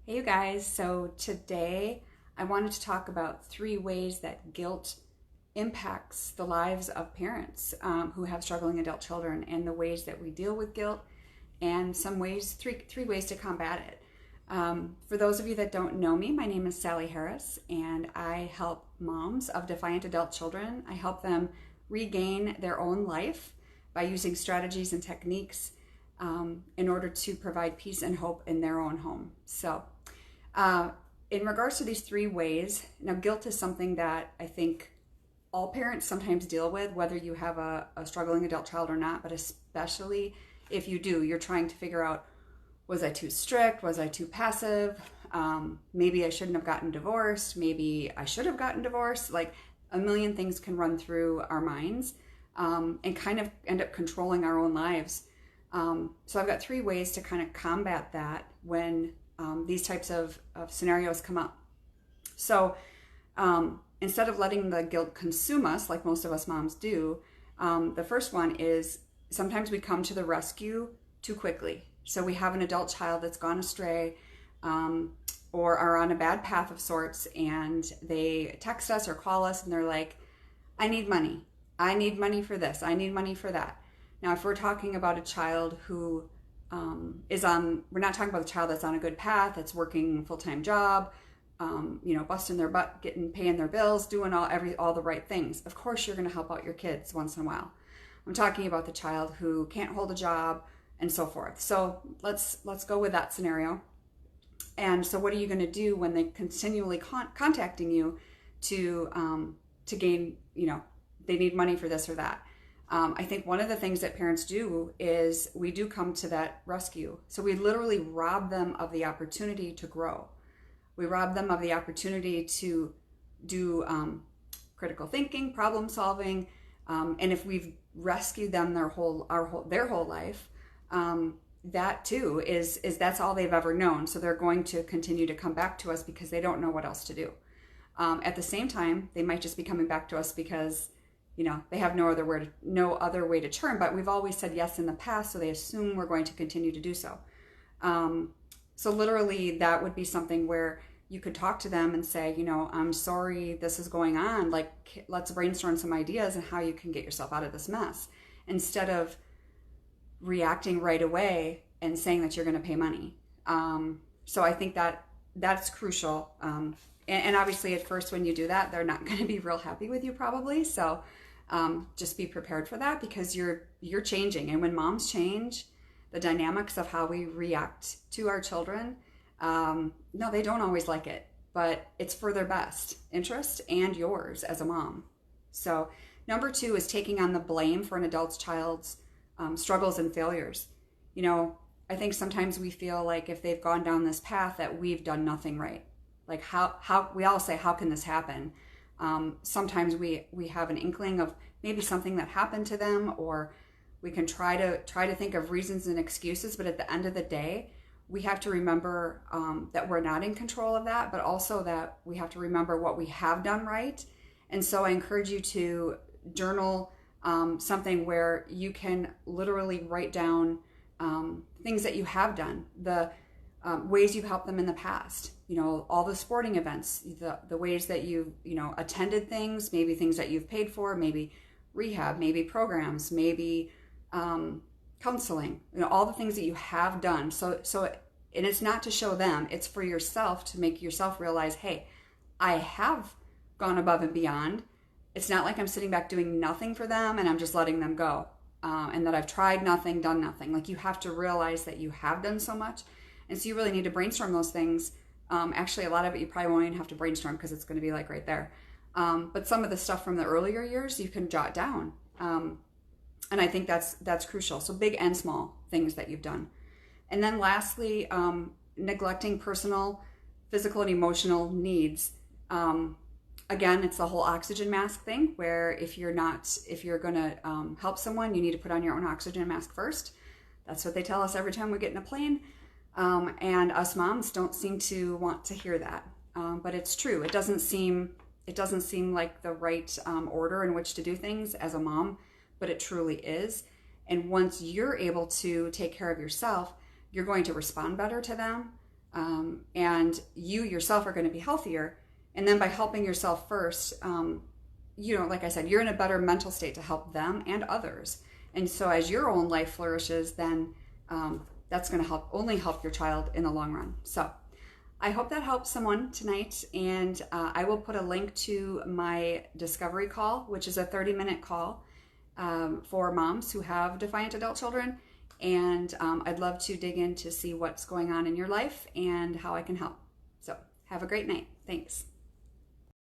Hey you guys, so today I wanted to talk about three ways that guilt impacts the lives of parents who have struggling adult children, and the ways that we deal with guilt, and three ways to combat it. For those of you that don't know me, my name is Sally Harris, and I help moms of defiant adult children. I help them regain their own life by using strategies and techniques in order to provide peace and hope in their own home. So, uh, in regards to these three ways, now guilt is something that I think all parents sometimes deal with, whether you have a struggling adult child or not, but especially if you do, you're trying to figure out, was I too strict? Was I too passive? Maybe I shouldn't have gotten divorced. Maybe I should have gotten divorced. Like a million things can run through our minds and kind of end up controlling our own lives. So I've got three ways to kind of combat that when these types of scenarios come up. So instead of letting the guilt consume us, like most of us moms do, the first one is sometimes we come to the rescue too quickly. So we have an adult child that's gone astray or are on a bad path of sorts, and they text us or call us and they're like, I need money. I need money for this. I need money for that. Now, if we're talking about a child who we're not talking about a child that's on a good path, that's working a full-time job, busting their butt, paying their bills, doing all the right things. Of course, you're going to help out your kids once in a while. I'm talking about the child who can't hold a job and so forth. So let's go with that scenario. And so, what are you going to do when they continually contacting you to gain, they need money for this or that? I think one of the things that parents do is we do come to that rescue. So we literally rob them of the opportunity to grow. We rob them of the opportunity to do critical thinking, problem solving, and if we've rescued them their whole life, that too is that's all they've ever known. So they're going to continue to come back to us because they don't know what else to do. At the same time, they might just be coming back to us because they have no other way to turn, but we've always said yes in the past, so they assume we're going to continue to do so. So literally that would be something where you could talk to them and say, I'm sorry this is going on. Like, let's brainstorm some ideas and how you can get yourself out of this mess, instead of reacting right away and saying that you're going to pay money. So I think that's crucial. And obviously at first when you do that, they're not going to be real happy with you probably. So just be prepared for that, because you're changing. And when moms change, the dynamics of how we react to our children, no, they don't always like it, but it's for their best interest and yours as a mom. So number two is taking on the blame for an adult child's struggles and failures. I think sometimes we feel like if they've gone down this path that we've done nothing right. Like how we all say, how can this happen? Sometimes we have an inkling of maybe something that happened to them, or we can try to think of reasons and excuses. But at the end of the day, we have to remember that we're not in control of that, but also that we have to remember what we have done right. And so I encourage you to journal something where you can literally write down things that you have done, the ways you've helped them in the past, all the sporting events, the ways that you've, attended things, maybe things that you've paid for, maybe rehab, maybe programs, maybe counseling, all the things that you have done. So, and it's not to show them, it's for yourself, to make yourself realize, hey, I have gone above and beyond. It's not like I'm sitting back doing nothing for them and I'm just letting them go. And that I've tried nothing, done nothing. Like, you have to realize that you have done so much. And so you really need to brainstorm those things. Actually, a lot of it you probably won't even have to brainstorm because it's going to be like right there. But some of the stuff from the earlier years you can jot down. And I think that's crucial. So big and small things that you've done. And then lastly, neglecting personal, physical, and emotional needs. Again, it's the whole oxygen mask thing, where if you're going to help someone, you need to put on your own oxygen mask first. That's what they tell us every time we get in a plane. And us moms don't seem to want to hear that. But it's true. It doesn't seem like the right order in which to do things as a mom, but it truly is. And once you're able to take care of yourself, you're going to respond better to them. and you yourself are going to be healthier. And then by helping yourself first, like I said, you're in a better mental state to help them and others. And so as your own life flourishes, then that's going to only help your child in the long run. So I hope that helps someone tonight. And I will put a link to my discovery call, which is a 30-minute call for moms who have defiant adult children. And I'd love to dig in to see what's going on in your life and how I can help. So have a great night. Thanks.